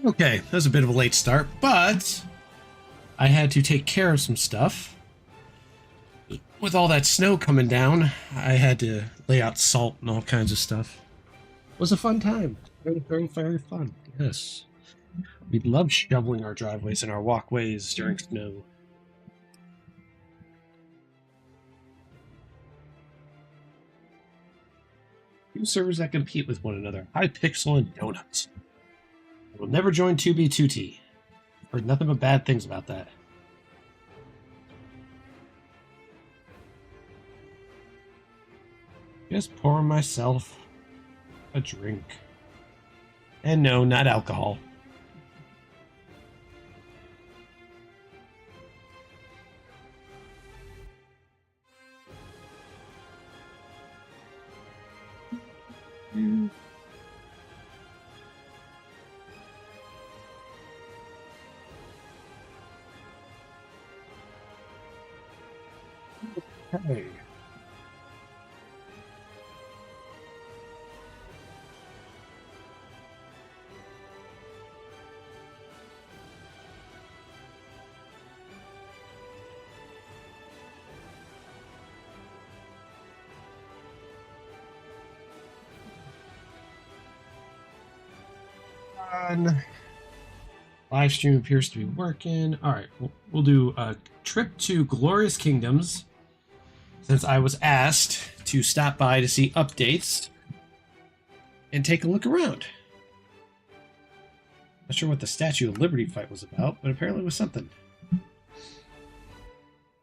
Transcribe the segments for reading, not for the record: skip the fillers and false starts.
Okay, that was a bit of a late start, but I had to take care of some stuff. With all that snow coming down, I had to lay out salt and all kinds of stuff. It was a fun time. Very, very, very fun. Yes. We love shoveling our driveways and our walkways during snow. Two servers that compete with one another. Hypixel and Donuts. I will never join 2B2T. Heard nothing but bad things about that. Just pour myself a drink. And no, not alcohol. Okay. Live stream appears to be working. All right, we'll do a trip to Glorious Kingdoms, since I was asked to stop by to see updates and take a look around. Not sure what the Statue of Liberty fight was about, but apparently it was something.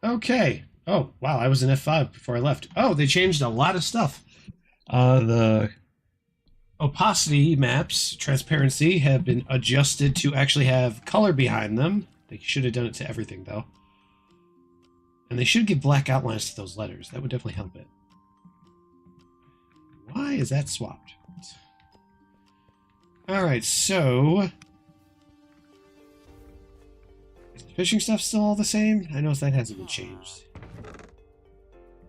Okay. Oh, wow, I was in F5 before I left. Oh, they changed a lot of stuff. The opacity maps, transparency, have been adjusted to actually have color behind them. They should have done it to everything, though. And they should give black outlines to those letters. That would definitely help it. Why is that swapped? Alright, so... is the fishing stuff still all the same? I know that hasn't been changed.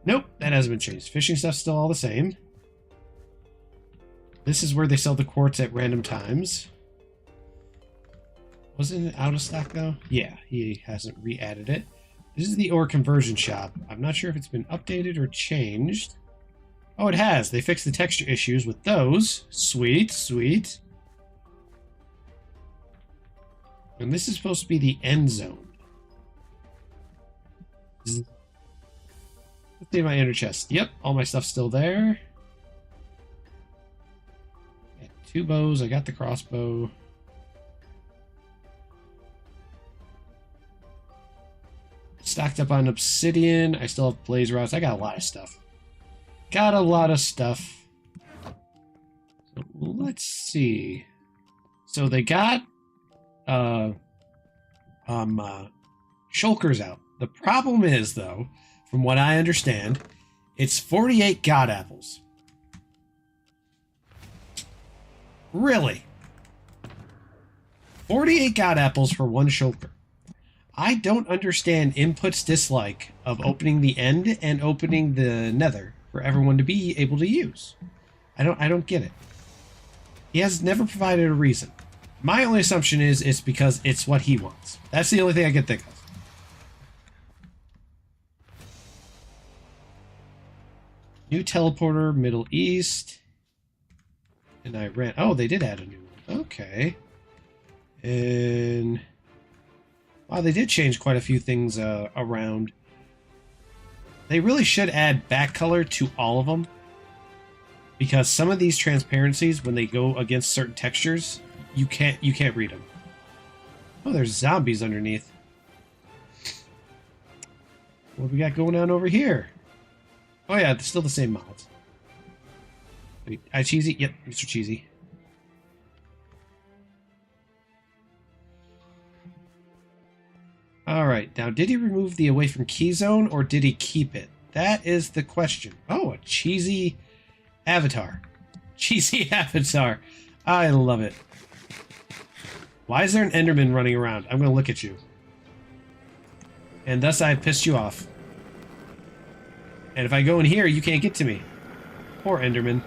Nope, that hasn't been changed. Fishing stuff's still all the same. This is where they sell the quartz at random times. Wasn't it out of stock, though? Yeah, he hasn't re-added it. This is the ore conversion shop. I'm not sure if it's been updated or changed. Oh, it has. They fixed the texture issues with those. Sweet, sweet. And this is supposed to be the end zone. Let's see my inner chest. Yep, all my stuff's still there. Got 2 bows. I got the crossbow. Stocked up on obsidian. I still have blaze rods. I got a lot of stuff. Got a lot of stuff. So let's see. So they got shulkers out. The problem is, though, from what I understand, it's 48 god apples. Really? 48 god apples for 1 shulker. I don't understand Input's dislike of opening the end and opening the nether for everyone to be able to use. I don't get it. He has never provided a reason. My only assumption is it's because it's what he wants. That's the only thing I can think of. New teleporter, Middle East. And I ran... oh, they did add a new one. Okay. And... wow, they did change quite a few things around. They really should add back color to all of them. Because some of these transparencies, when they go against certain textures, you can't read them. Oh, there's zombies underneath. What do we got going on over here? Oh yeah, it's still the same mods. Wait, Cheesy? Yep, Mr. Cheesy. Alright, now did he remove the away from key zone or did he keep it? That is the question. Oh, a cheesy avatar. Cheesy avatar. I love it. Why is there an Enderman running around? I'm going to look at you. And thus I've pissed you off. And if I go in here, you can't get to me. Poor Enderman.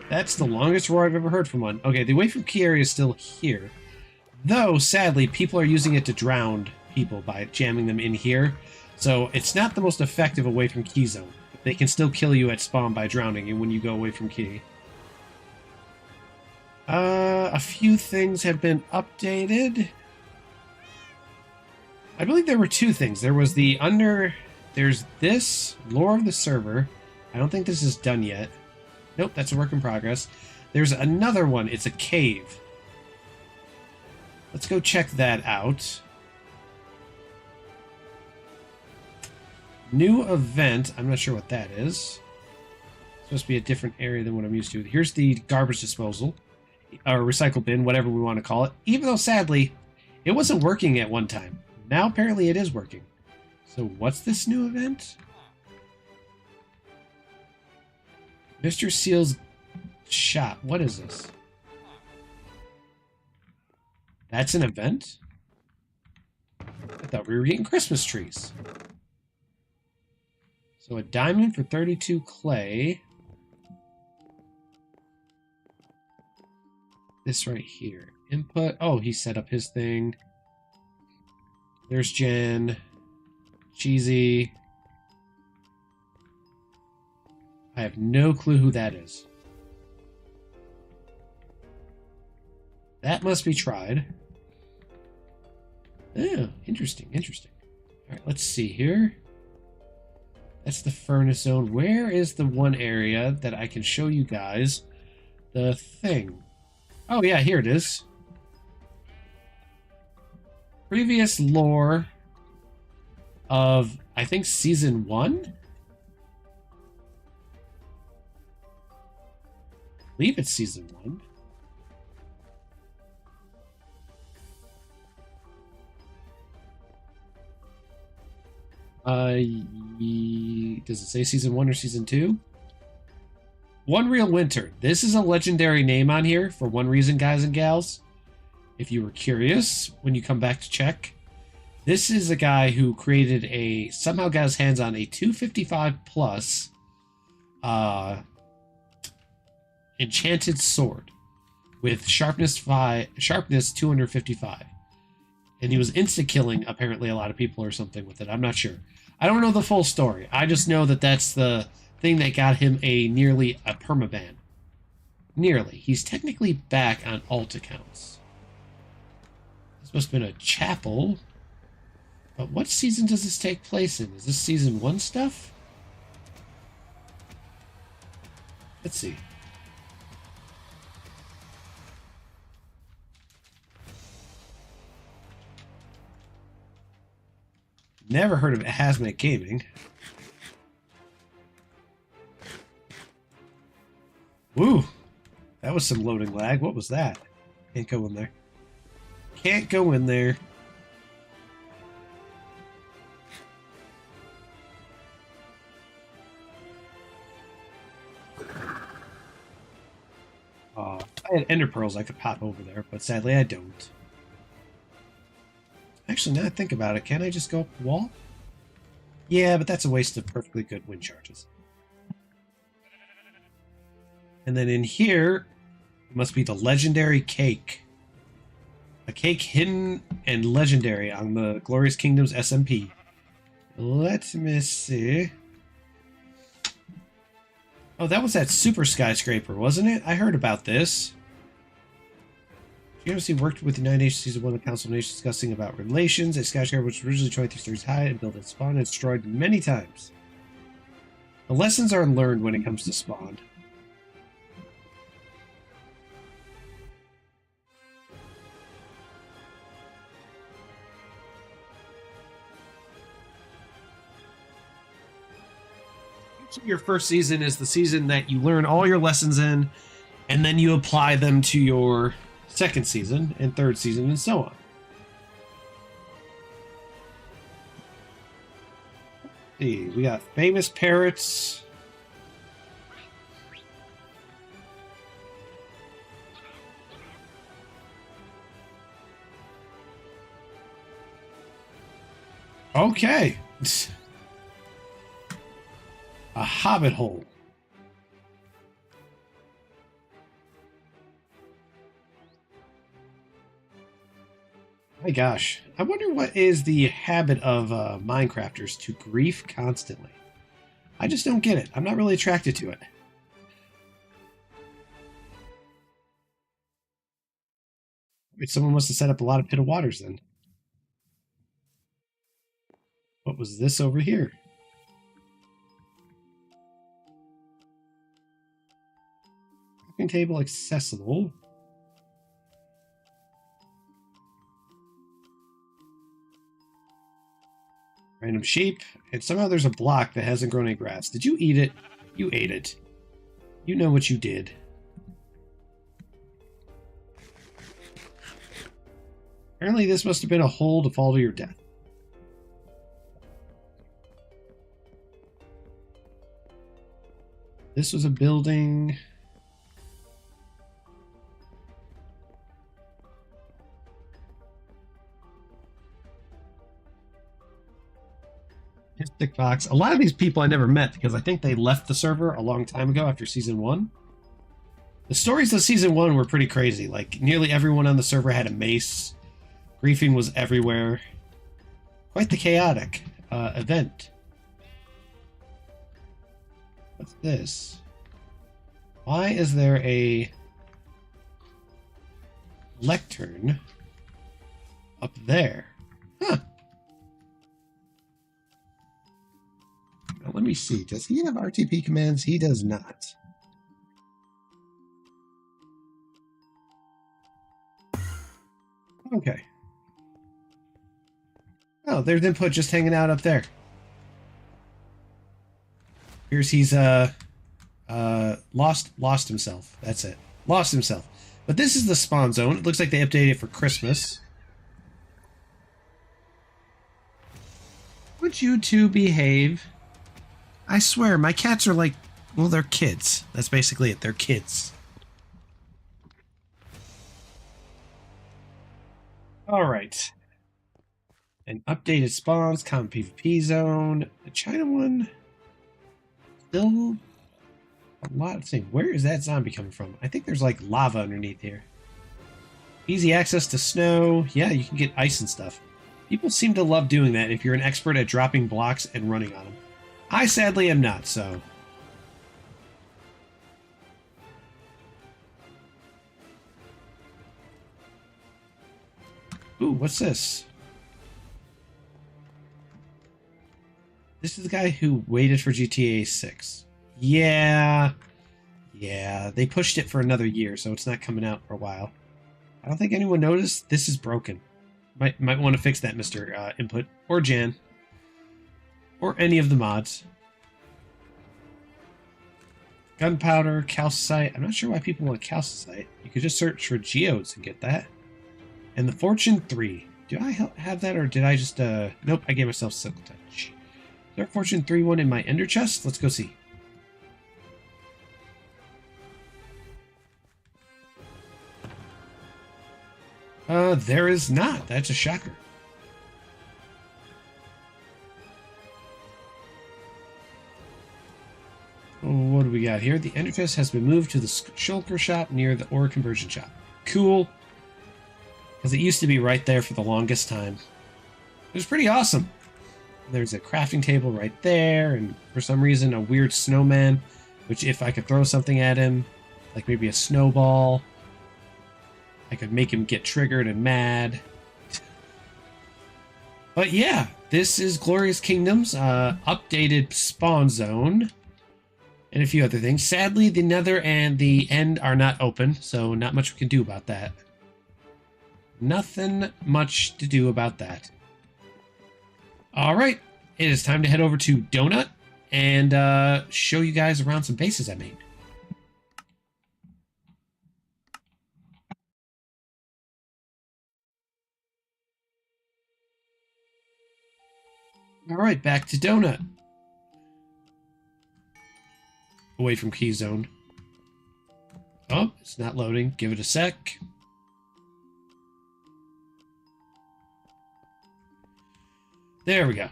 That's the longest roar I've ever heard from one. Okay, the away from key area is still here. Though, sadly, people are using it to drown people by jamming them in here. So it's not the most effective away from key zone. They can still kill you at spawn by drowning you when you go away from key. A few things have been updated. I believe there were two things. There was there's this, lore of the server. I don't think this is done yet. Nope, that's a work in progress. There's another one. It's a cave. Let's go check that out. New event. I'm not sure what that is. It's supposed to be a different area than what I'm used to. Here's the garbage disposal. Or recycle bin, whatever we want to call it. Even though, sadly, it wasn't working at one time. Now, apparently, it is working. So, what's this new event? Mr. Seal's shop. What is this? That's an event? I thought we were getting Christmas trees. So a diamond for 32 clay. This right here. Input. Oh, he set up his thing. There's Jen. Cheesy. I have no clue who that is. That must be tried. Oh, interesting, interesting. All right, let's see here. That's the furnace zone. Where is the one area that I can show you guys the thing? Oh, yeah, here it is. Previous lore of, I think, Season 1? I believe it's Season 1. Does it say Season 1 or Season 2? One Real Winter. This is a legendary name on here for one reason, guys and gals. If you were curious, when you come back to check. This is a guy who created somehow got his hands on a 255 plus enchanted sword with sharpness 255. And he was insta-killing, apparently, a lot of people or something with it. I'm not sure. I don't know the full story. I just know that that's the thing that got him nearly a permaban. Nearly. He's technically back on alt accounts. This must have been a chapel. But what season does this take place in? Is this Season 1 stuff? Let's see. Never heard of Hazmat Gaming. Woo! That was some loading lag. What was that? Can't go in there. Can't go in there. If I had ender pearls, I could pop over there, but sadly I don't. Actually, now I think about it, can I just go up the wall? Yeah, but that's a waste of perfectly good wind charges. And then in here, it must be the legendary cake. A cake hidden and legendary on the Glorious Kingdoms SMP. Let me see. Oh, that was that super skyscraper, wasn't it? I heard about this. GMC worked with the United Nations Season 1 of the Council of Nations discussing about relations. A skyscraper which was originally 23 stories high and built at spawn and destroyed many times. The lessons are learned when it comes to spawn. Your first season is the season that you learn all your lessons in, and then you apply them to your second season and third season and so on. Let's see, we got famous parrots. Okay. A hobbit hole. My gosh. I wonder what is the habit of Minecrafters to grief constantly. I just don't get it. I'm not really attracted to it. Wait, someone must have set up a lot of pit of waters then. What was this over here? Crafting table accessible. Random sheep. And somehow there's a block that hasn't grown any grass. Did you eat it? You ate it. You know what you did. Apparently this must have been a hole to fall to your death. This was a building. Stick box. A lot of these people I never met because I think they left the server a long time ago after season 1. The stories of season 1 were pretty crazy. Like nearly everyone on the server had a mace. Griefing was everywhere. Quite the chaotic event. What's this? Why is there a lectern up there? Huh. Now, let me see. Does he have RTP commands? He does not. Okay. Oh, there's input just hanging out up there. Here's he's lost himself. That's it. Lost himself. But this is the spawn zone. It looks like they updated it for Christmas. Would you two behave? I swear, my cats are like, well, they're kids. That's basically it. They're kids. All right. An updated spawns, common PvP zone. The China one, still a lot of things. Where is that zombie coming from? I think there's like lava underneath here. Easy access to snow. Yeah, you can get ice and stuff. People seem to love doing that if you're an expert at dropping blocks and running on them. I sadly am not, so. Ooh, what's this? This is the guy who waited for GTA 6. Yeah, they pushed it for another year, so it's not coming out for a while. I don't think anyone noticed. This is broken. Might want to fix that, Mr. Input. Or Jan. Or any of the mods. Gunpowder, calcite. I'm not sure why people want calcite. You could just search for geodes and get that. And the Fortune 3. Do I have that, or did I just... Nope, I gave myself Silk Touch. Is there a Fortune 3 one in my Ender chest? Let's go see. There is not. That's a shocker. What do we got here? The Ender chest has been moved to the shulker shop near the ore conversion shop. Cool. Because it used to be right there for the longest time. It was pretty awesome. There's a crafting table right there, and for some reason a weird snowman, which if I could throw something at him, like maybe a snowball, I could make him get triggered and mad. But yeah, this is Glorious Kingdoms, updated spawn zone, and a few other things. Sadly, the Nether and the End are not open, so not much we can do about that. Nothing much to do about that. Alright, it is time to head over to Donut and show you guys around some bases I made. Alright, back to Donut. Away from Key Zone. Oh, it's not loading. Give it a sec. There we go.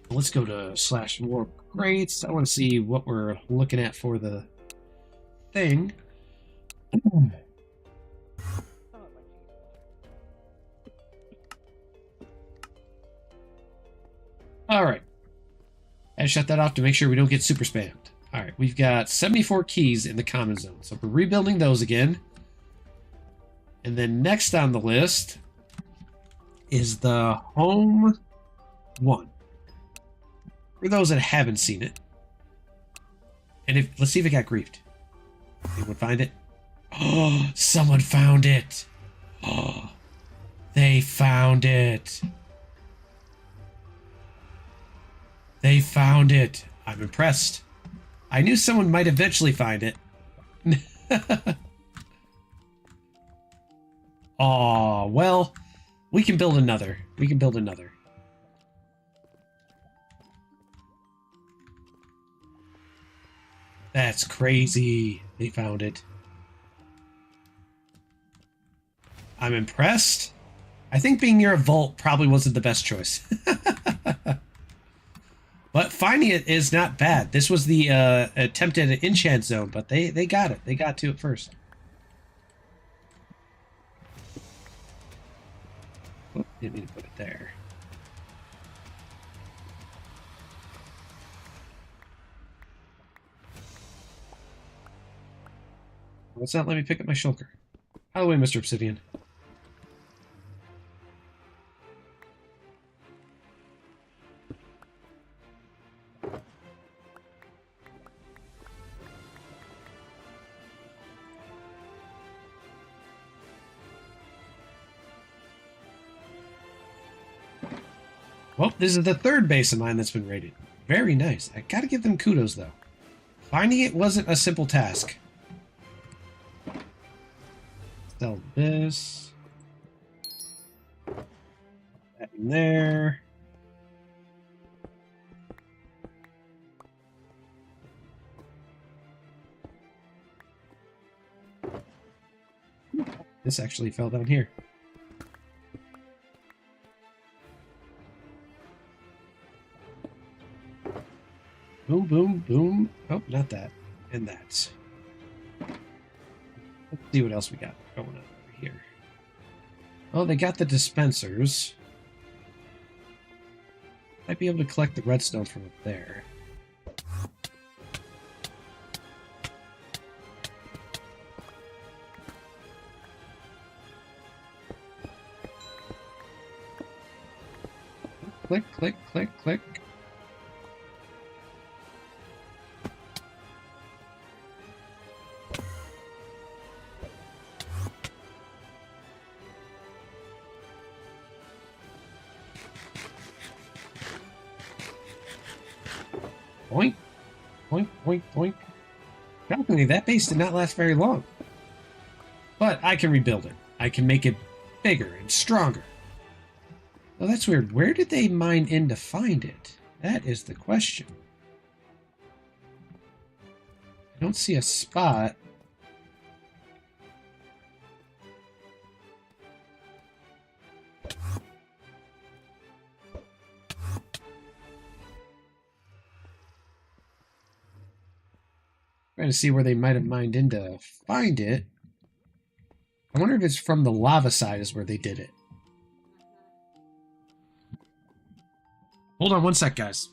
Let's go to /more crates. I want to see what we're looking at for the thing. All right. And shut that off to make sure we don't get super spammed. All right, we've got 74 keys in the common zone. So we're rebuilding those again. And then next on the list is the home one. For those that haven't seen it. And let's see if it got griefed. Anyone find it? Oh, someone found it. Oh, they found it. They found it. I'm impressed. I knew someone might eventually find it. Aw, well, we can build another. We can build another. That's crazy. They found it. I'm impressed. I think being near a vault probably wasn't the best choice. But finding it is not bad. This was the attempt at an enchant zone, but they got it. They got to it first. Oh, didn't mean to put it there. What's that? Let me pick up my shulker. Out of the way, Mr. Obsidian. Well, this is the third base of mine that's been raided. Very nice. I gotta give them kudos, though. Finding it wasn't a simple task. Sell this. That in there. This actually fell down here. Boom, boom, boom. Oh, not that. And that. Let's see what else we got going on over here. Oh, they got the dispensers. Might be able to collect the redstone from up there. Click, click, click, click. Boink, boink, boink, boink. Shockingly, that base did not last very long. But I can rebuild it. I can make it bigger and stronger. Oh, that's weird. Where did they mine in to find it? That is the question. I don't see a spot. Trying to see where they might have mined in to find it. I wonder if it's from the lava side is where they did it. Hold on one sec, guys.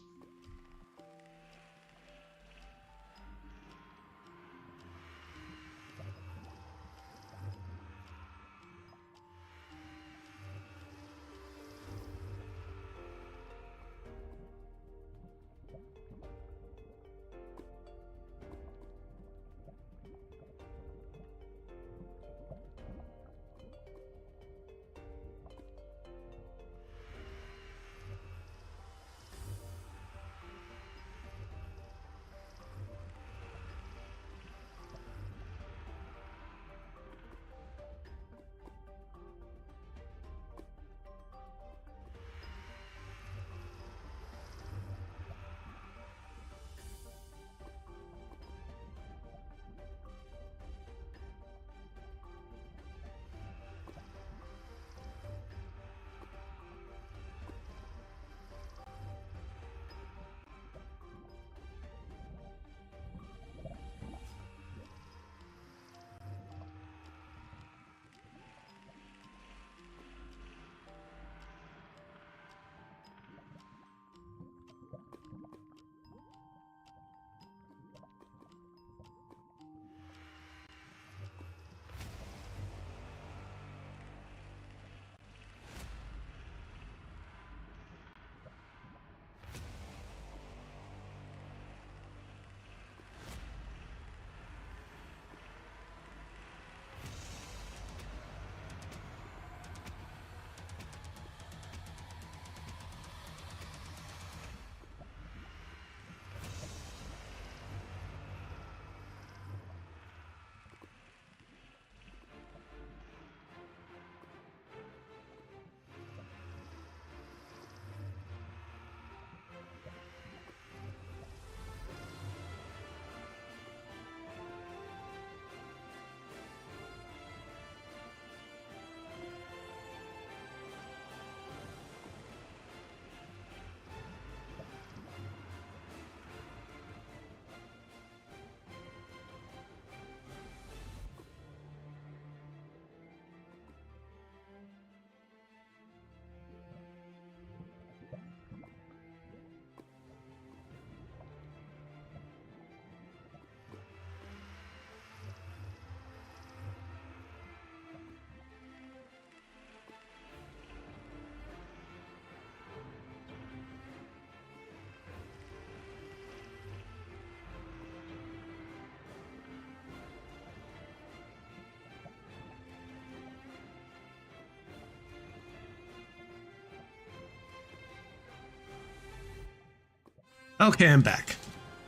Okay, I'm back.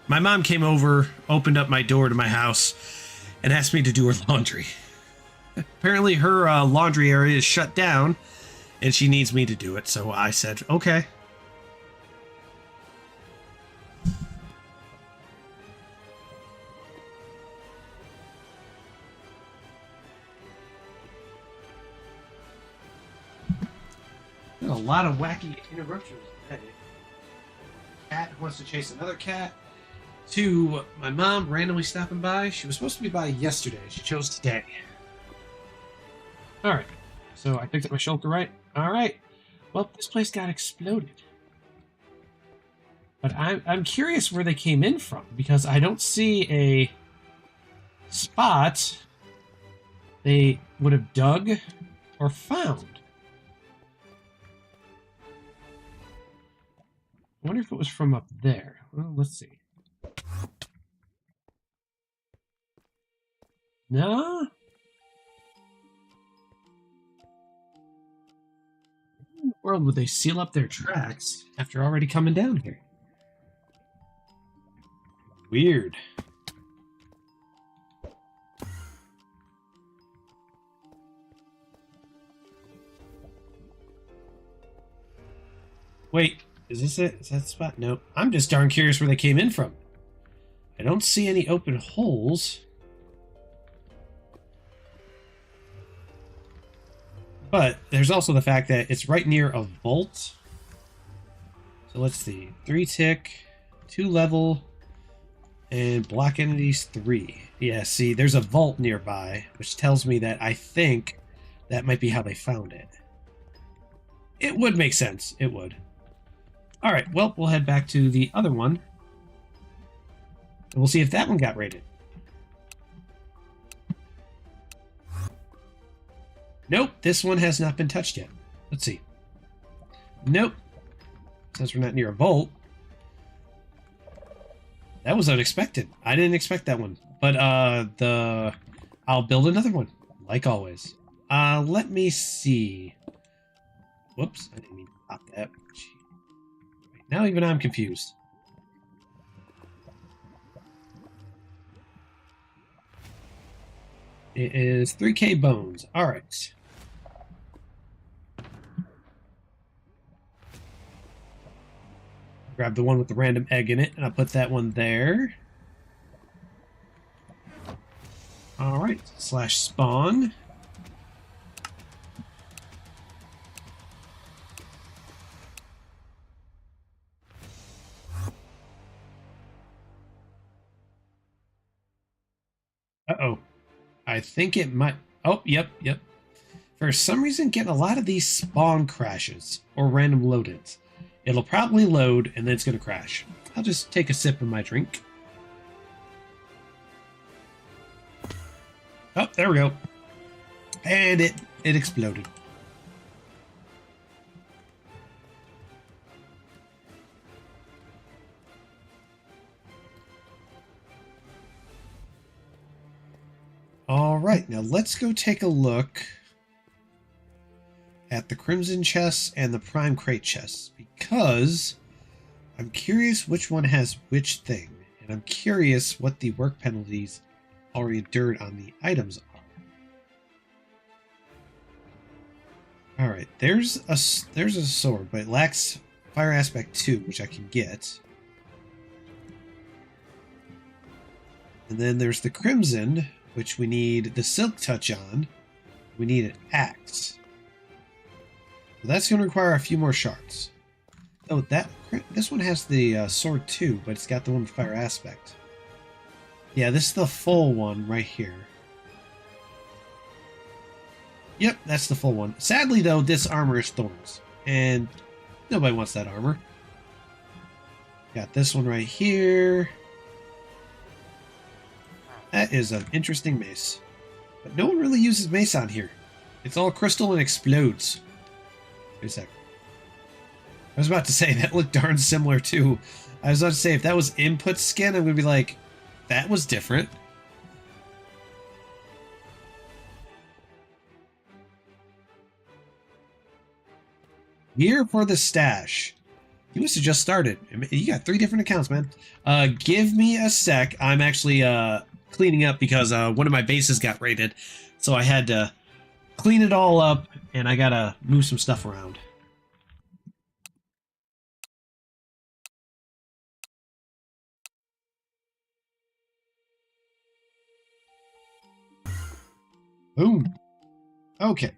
My mom came over, opened up my door to my house, and asked me to do her laundry. Apparently her laundry area is shut down, and she needs me to do it, so I said, okay. There's a lot of wacky interruptions today. Cat wants to chase another cat. To my mom randomly stopping by. She was supposed to be by yesterday. She chose today. Alright. So I picked up my shoulder right. Alright. Well, this place got exploded. But I'm curious where they came in from, because I don't see a spot they would have dug or found. I wonder if it was from up there. Well, let's see. No? Why in the world would they seal up their tracks after already coming down here? Weird. Wait, is this it? Is that the spot? Nope. I'm just darn curious where they came in from. I don't see any open holes. But there's also the fact that it's right near a vault. So let's see. 3 tick, 2 level, and block entities 3. Yeah, see, there's a vault nearby, which tells me that I think that might be how they found it. It would make sense. It would. Alright, well, we'll head back to the other one. And we'll see if that one got raided. Nope, this one has not been touched yet. Let's see. Nope. Since we're not near a vault. That was unexpected. I didn't expect that one. But I'll build another one, like always. Let me see. Whoops, I didn't mean to pop that. Wait, now even I'm confused. It is 3K bones. Alright. Grab the one with the random egg in it, and I'll put that one there. Alright, slash spawn. Uh-oh. I think it might... Oh, yep. For some reason, getting a lot of these spawn crashes, or random load-ins. It'll probably load, and then it's going to crash. I'll just take a sip of my drink. Oh, there we go. And it exploded. All right, now let's go take a look at the Crimson chests and the Prime Crate chests, because I'm curious which one has which thing, and I'm curious what the work penalties already endured on the items are. All right, there's a sword, but it lacks Fire Aspect 2, which I can get. And then there's the Crimson, which we need the Silk Touch on. We need an axe. So that's going to require a few more shards. Oh, this one has the sword too, but it's got the one with Fire Aspect. Yeah, this is the full one right here. Yep, that's the full one. Sadly, though, this armor is thorns, and nobody wants that armor. Got this one right here. That is an interesting mace. But no one really uses mace on here. It's all crystal and explodes. Wait a sec. I was about to say, that looked darn similar too. I was about to say, if that was input skin, I'm going to be like, that was different. Gear for the stash. You must have just started. You got 3 different accounts, man. Give me a sec. I'm actually cleaning up because one of my bases got raided. So I had to clean it all up, and I gotta move some stuff around. Boom. Okay.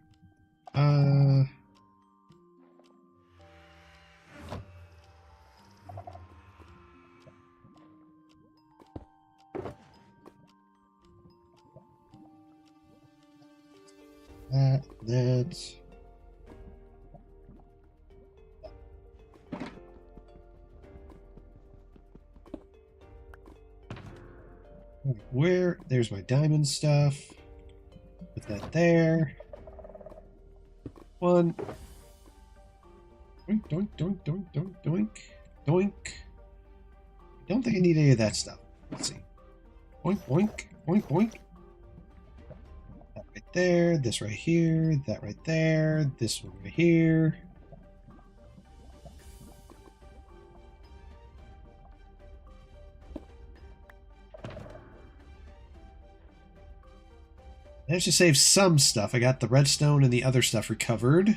That. Where? There's my diamond stuff. Put that there. One. Doink, doink, doink, doink, doink, doink, doink. I don't think I need any of that stuff. Let's see. Boink, boink, boink, boink. That right there, this right here, that right there, this one right here. Managed to save some stuff. I got the redstone and the other stuff recovered.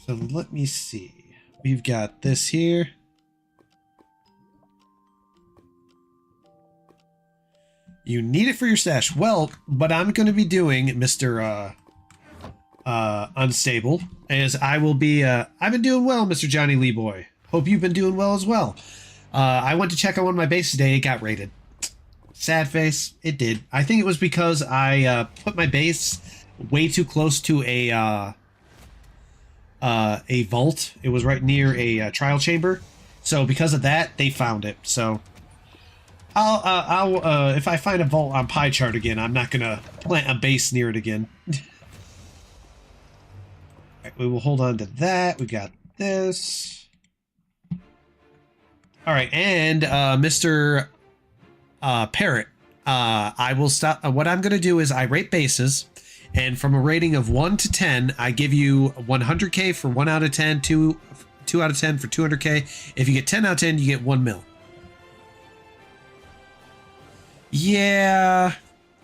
So let me see. We've got this here. You need it for your stash. Well, what I'm going to be doing, Mr. Unstable, is I will be... I've been doing well, Mr. Johnny Lee Boy. Hope you've been doing well as well. I went to check on one of my bases today. It got raided. Sad face. It did. I think it was because I put my base way too close to a vault. It was right near a trial chamber. So because of that, they found it. So I'll if I find a vault on pie chart again, I'm not gonna plant a base near it again. Right, we will hold on to that. We got this. All right, and Mr. Parrot, I will stop. What I'm going to do is I rate bases, and from a rating of 1 to 10, I give you 100K for 1 out of 10, 2 out of 10 for 200K. If you get 10 out of 10, you get 1 mil. Yeah,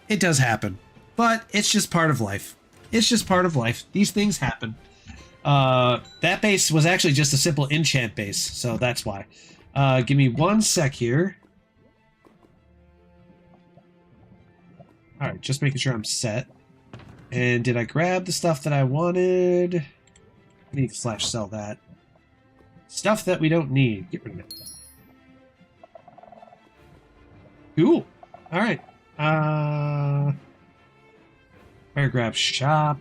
it does happen, but it's just part of life. It's just part of life. These things happen. That base was actually just a simple enchant base, so that's why. Give me 1 sec here. Alright, just making sure I'm set. And did I grab the stuff that I wanted? I need to slash sell that. Stuff that we don't need. Get rid of it. Cool. Alright. Paragraph shop.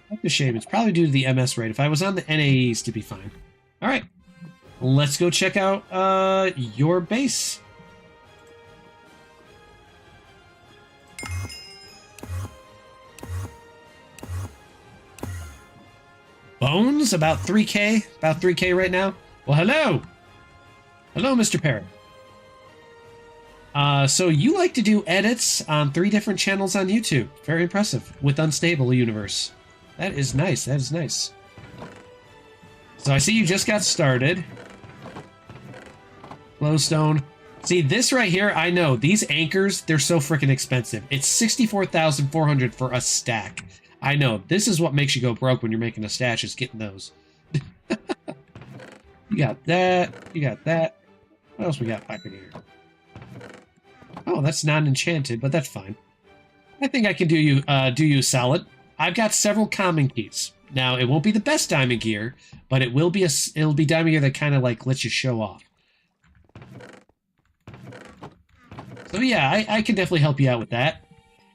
That's a shame. It's probably due to the MS rate. If I was on the NAEs, to be fine. All right. Let's go check out your base. Bones? About 3K? About 3K right now? Well, hello. Hello, Mr. Parrot. So you like to do edits on 3 different channels on YouTube. Very impressive. With Unstable Universe. That is nice. That is nice. So I see you just got started. Glowstone. See, this right here, I know. These anchors, they're so freaking expensive. It's 64,400 for a stack. I know. This is what makes you go broke when you're making a stash, is getting those. You got that. You got that. What else we got back in here? Oh, that's non-enchanted, but that's fine. I think I can do you solid. I've got several common keys. Now, it won't be the best diamond gear, but it'll be diamond gear that kind of like lets you show off. So yeah, I can definitely help you out with that.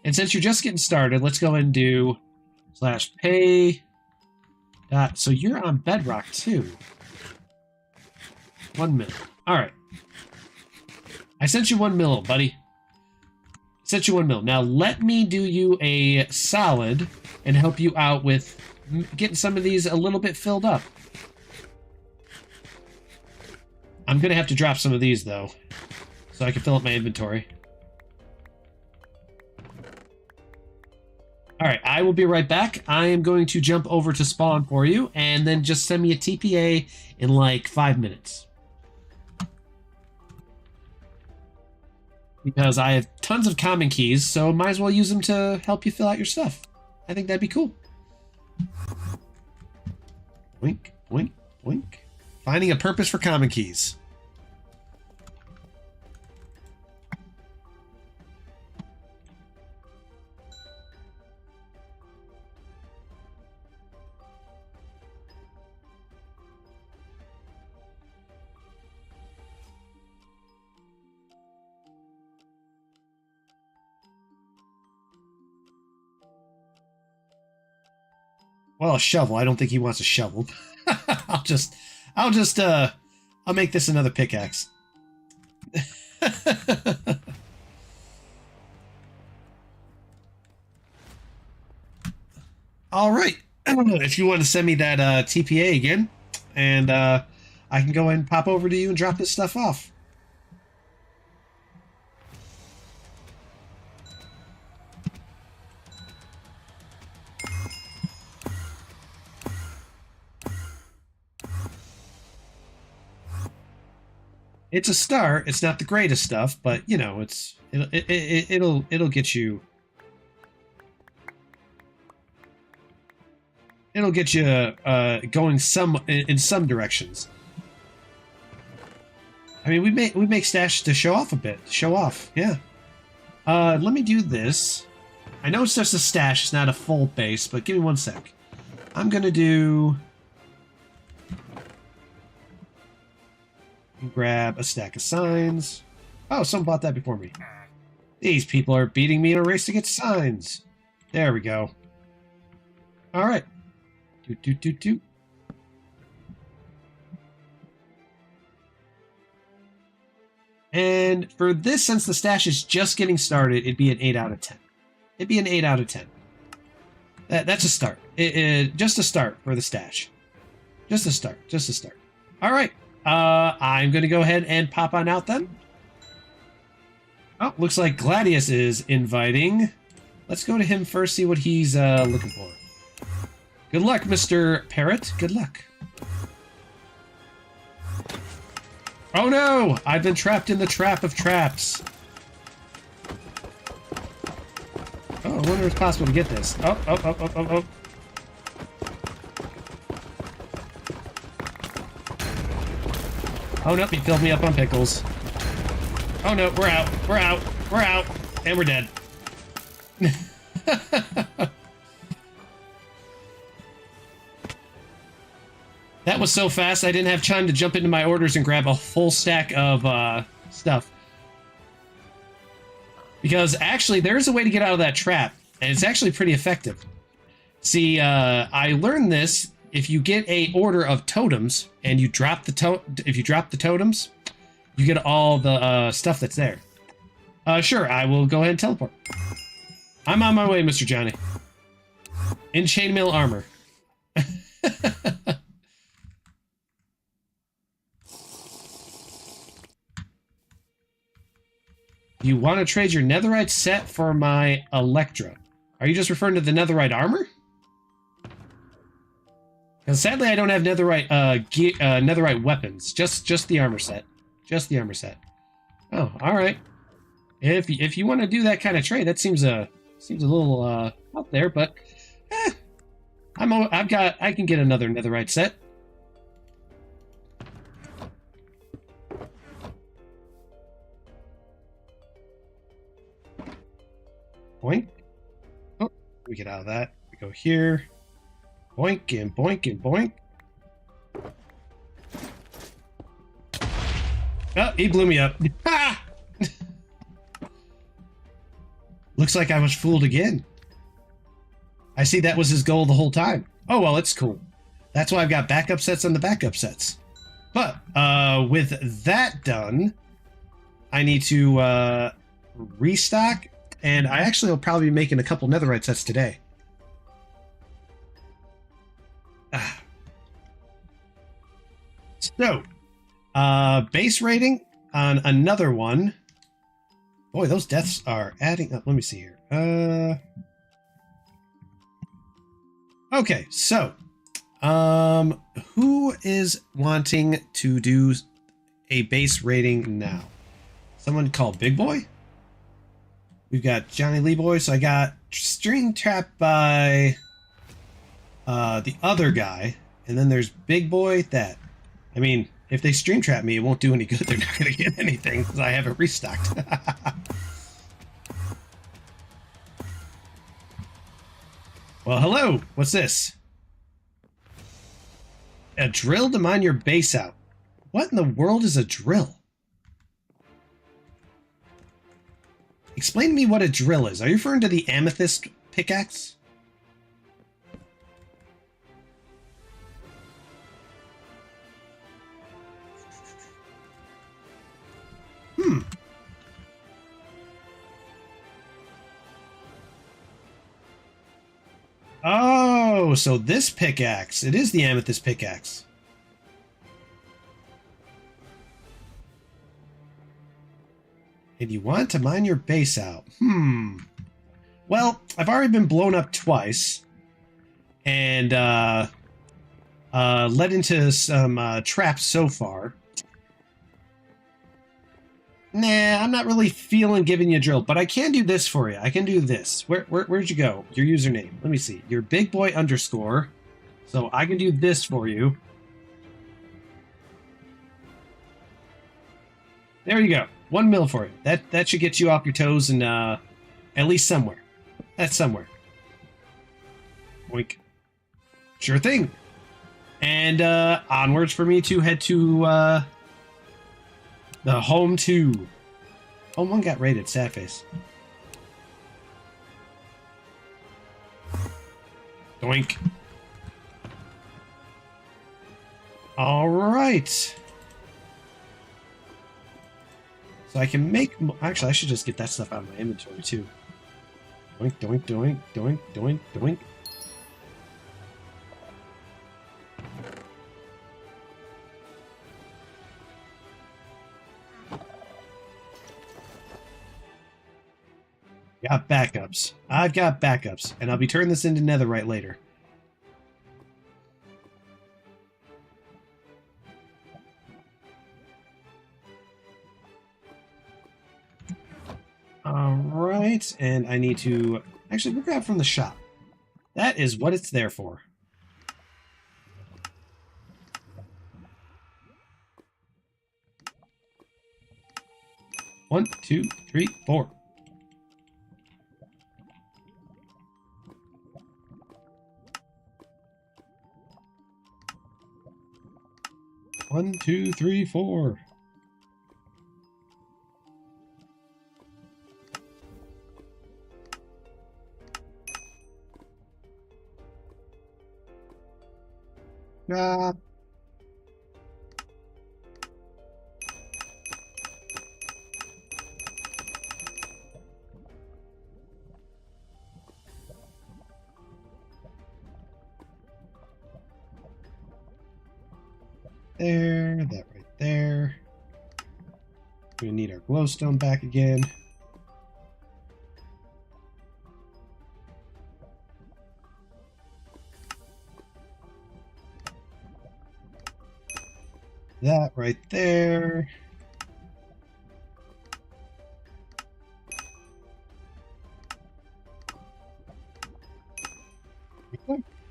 And since you're just getting started, let's go and do /pay. So you're on Bedrock too. 1 mil. All right. I sent you 1 mil, buddy. Sent you 1 mil. Now let me do you a solid and help you out with getting some of these a little bit filled up. I'm going to have to drop some of these, though, so I can fill up my inventory. All right, I will be right back. I am going to jump over to spawn for you, and then just send me a TPA in like 5 minutes. Because I have tons of common keys, so might as well use them to help you fill out your stuff. I think that'd be cool. Boink, boink, boink. Finding a purpose for common keys. Well, a shovel. I don't think he wants a shovel. I'll make this another pickaxe. All right. If you want to send me that TPA again, and I can go and pop over to you and drop this stuff off. It's a start. It's not the greatest stuff, but you know, it'll get you. It'll get you going in some directions. I mean, we make stashes to show off a bit. Show off, yeah. Let me do this. I know it's just a stash. It's not a full base, but give me 1 sec. I'm gonna do. Grab a stack of signs. Oh, someone bought that before me. These people are beating me in a race to get signs. There we go. All right. Do. And for this, since the stash is just getting started, it'd be an 8 out of 10. It'd be an 8 out of 10. That's a start. Just a start for the stash. Just a start. Just a start. All right. I'm going to go ahead and pop on out then. Oh, looks like Gladius is inviting. Let's go to him first, see what he's looking for. Good luck, Mr. Parrot. Good luck. Oh no! I've been trapped in the trap of traps. Oh, I wonder if it's possible to get this. Oh. Oh no, he filled me up on pickles. Oh no, we're out, and we're dead. That was so fast, I didn't have time to jump into my orders and grab a full stack of stuff. Because actually, there's a way to get out of that trap, and it's actually pretty effective. See, I learned this. If you get a order of totems and you drop the totems, you get all the stuff that's there. Sure, I will go ahead and teleport. I'm on my way, Mr. Johnny. In chainmail armor. You want to trade your netherite set for my Electra? Are you just referring to the netherite armor? Because sadly, I don't have netherite netherite weapons. Just the armor set. Just the armor set. Oh, all right. If you want to do that kind of trade, that seems a little out there, but I can get another netherite set. Boink. Oh, we get out of that. We go here. Boink and boink and boink. Oh, he blew me up. Ha! Looks like I was fooled again. I see that was his goal the whole time. Oh, well, it's cool. That's why I've got backup sets on the backup sets. But with that done, I need to restock, and I actually will probably be making a couple netherite sets today. So, Base rating on another one. Boy, those deaths are adding up. Let me see here. Okay, so, who is wanting to do a base rating now? Someone called Big Boy? We've got Johnny Lee Boy, so I got String Trap by the other guy, and then there's Big Boy that, I mean, if they stream trap me, it won't do any good. They're not going to get anything because I haven't restocked. Well, hello. What's this? A drill to mine your base out. What in the world is a drill? Explain to me what a drill is. Are you referring to the amethyst pickaxe? Oh, so this pickaxe. It is the amethyst pickaxe. And you want to mine your base out. Well, I've already been blown up twice. And led into some traps so far. Nah, I'm not really feeling giving you a drill, but I can do this for you. I can do this. Where'd you go? Your username. Let me see. Your big boy underscore. So I can do this for you. There you go. 1 mil for you. That should get you off your toes and at least somewhere. That's somewhere. Boink. Sure thing. And onwards for me to head to the home 2. Oh, one got raided. Sad face. Doink. All right. So I can make... Actually, I should just get that stuff out of my inventory, too. Doink, doink, doink, doink, doink, doink. Got backups. I've got backups, and I'll be turning this into netherite later. Alright, and I need to... Actually, we'll grab from the shop. That is what it's there for. One, two, three, four. One, two, three, four. There, that right there. We're gonna need our glowstone back again. That right there.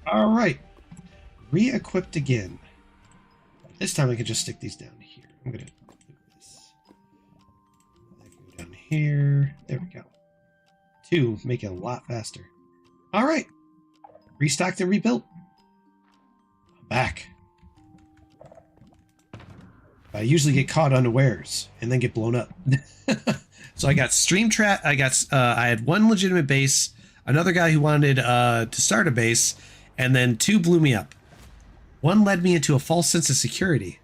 All right. Re-equipped again. This time I can just stick these down here. I'm going to do this. Go down here. There we go. 2, make it a lot faster. All right. Restocked and rebuilt. I'm back. I usually get caught unawares and then get blown up. So I got stream trap. I had 1 legitimate base, another guy who wanted to start a base, and then 2 blew me up. 1 led me into a false sense of security.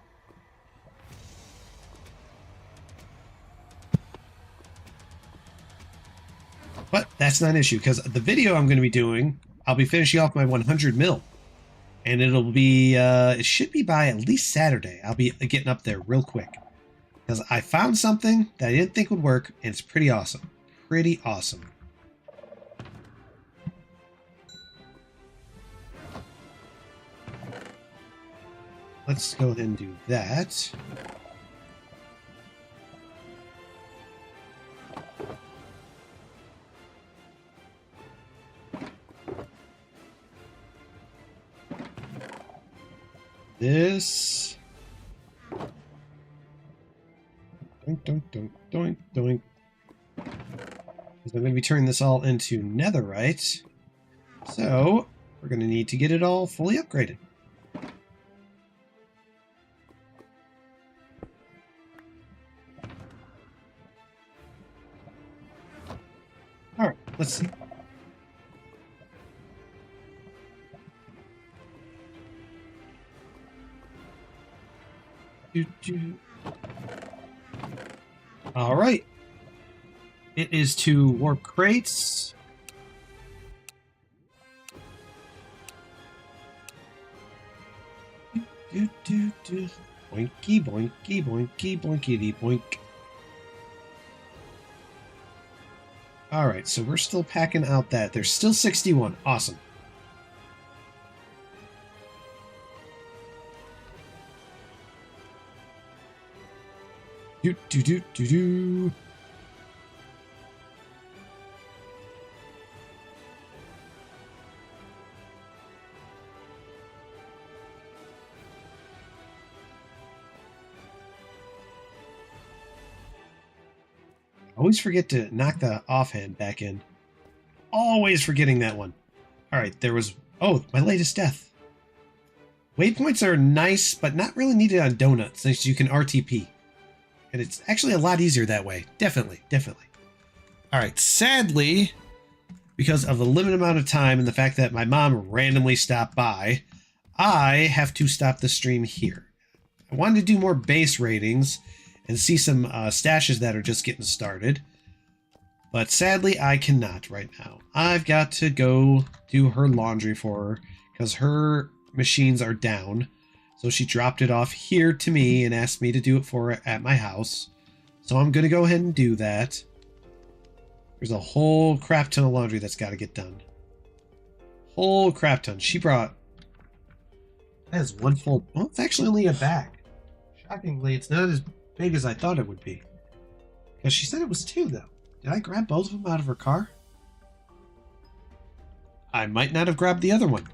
But that's not an issue, because the video I'm going to be doing, I'll be finishing off my 100 mil. And it'll be, it should be by at least Saturday. I'll be getting up there real quick. Because I found something that I didn't think would work, and it's pretty awesome. Pretty awesome. Let's go ahead and do that. This. Doink, doink, doink, doink, doink. Because I'm going to be turning this all into netherite. So, we're going to need to get it all fully upgraded. Alright, let's see. Alright. It is to warp crates. Boinky, boinky, boinky, boinkity, boink. Alright, so we're still packing out that. There's still 61. Awesome. Do do do do do. Always forget to knock the offhand back in. Always forgetting that one. Alright, there was... Oh, my latest death. Waypoints are nice, but not really needed on Donut, since you can RTP. And it's actually a lot easier that way. Definitely, definitely. Alright, sadly, because of the limited amount of time and the fact that my mom randomly stopped by, I have to stop the stream here. I wanted to do more base ratings and see some stashes that are just getting started. But sadly, I cannot right now. I've got to go do her laundry for her because her machines are down. So she dropped it off here to me and asked me to do it for her at my house. So I'm going to go ahead and do that. There's a whole crap ton of laundry that's got to get done. Whole crap ton. She brought... That is one full... Well, it's actually only a bag. Shockingly, it's not as big as I thought it would be. Because she said it was 2, though. Did I grab both of them out of her car? I might not have grabbed the other one.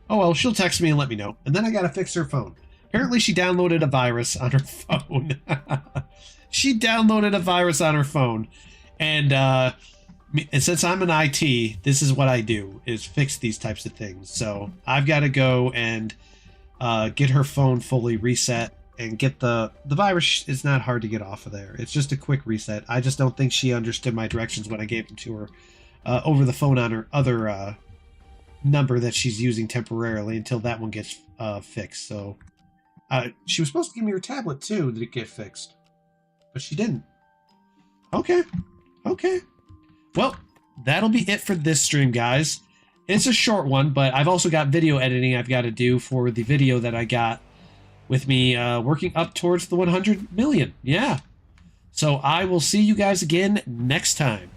Oh well, she'll text me and let me know. And then I gotta fix her phone. Apparently she downloaded a virus on her phone. She downloaded a virus on her phone. And since I'm in IT, this is what I do, is fix these types of things. So I've got to go and get her phone fully reset and get the virus. Is not hard to get off of there. It's just a quick reset. I just don't think she understood my directions when I gave them to her over the phone on her other number that she's using temporarily until that one gets fixed. So she was supposed to give me her tablet too to get fixed, but she didn't. Okay. Well, that'll be it for this stream, guys. It's a short one, but I've also got video editing I've got to do for the video that I got with me working up towards the 100 million. Yeah. So I will see you guys again next time.